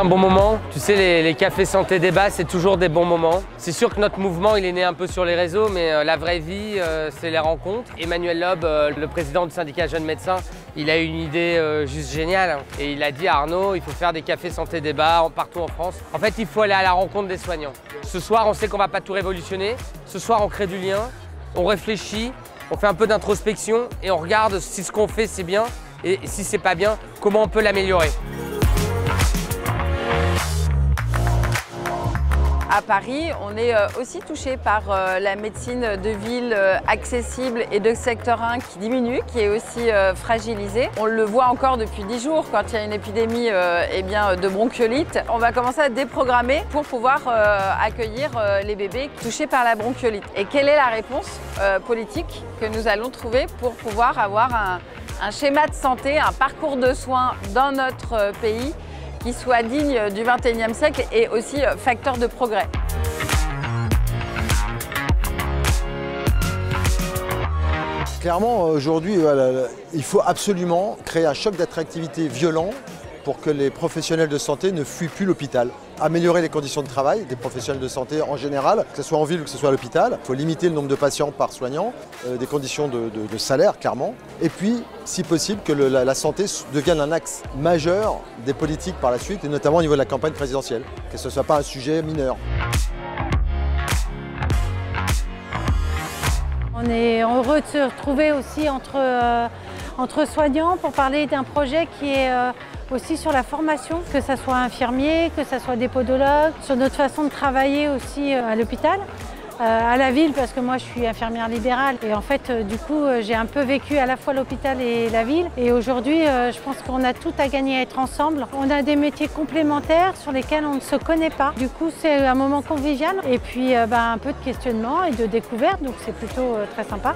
un bon moment. Tu sais, les cafés santé débat, c'est toujours des bons moments. C'est sûr que notre mouvement, il est né un peu sur les réseaux, mais la vraie vie, c'est les rencontres. Emmanuel Lob, le président du syndicat Jeunes Médecins, il a eu une idée juste géniale. Et il a dit à Arnaud, il faut faire des cafés santé débat partout en France. En fait, il faut aller à la rencontre des soignants. Ce soir, on sait qu'on ne va pas tout révolutionner. Ce soir, on crée du lien, on réfléchit, on fait un peu d'introspection et on regarde si ce qu'on fait, c'est bien. Et si c'est pas bien, comment on peut l'améliorer. À Paris, on est aussi touché par la médecine de ville accessible et de secteur 1 qui diminue, qui est aussi fragilisée. On le voit encore depuis 10 jours quand il y a une épidémie de bronchiolite. On va commencer à déprogrammer pour pouvoir accueillir les bébés touchés par la bronchiolite. Et quelle est la réponse politique que nous allons trouver pour pouvoir avoir un schéma de santé, un parcours de soins dans notre pays qui soit digne du XXIe siècle et aussi facteur de progrès. Clairement, aujourd'hui, il faut absolument créer un choc d'attractivité violent pour que les professionnels de santé ne fuient plus l'hôpital. Améliorer les conditions de travail des professionnels de santé en général, que ce soit en ville ou que ce soit à l'hôpital. Il faut limiter le nombre de patients par soignant, des conditions de salaire, clairement. Et puis, si possible, que la santé devienne un axe majeur des politiques par la suite, et notamment au niveau de la campagne présidentielle, que ce ne soit pas un sujet mineur. On est heureux de se retrouver aussi entre soignants pour parler d'un projet qui est aussi sur la formation, que ce soit infirmier, que ce soit des podologues, sur notre façon de travailler aussi à l'hôpital, à la ville, parce que moi je suis infirmière libérale et en fait du coup j'ai un peu vécu à la fois l'hôpital et la ville et aujourd'hui je pense qu'on a tout à gagner à être ensemble. On a des métiers complémentaires sur lesquels on ne se connaît pas, du coup c'est un moment convivial et puis un peu de questionnement et de découverte, donc c'est plutôt très sympa.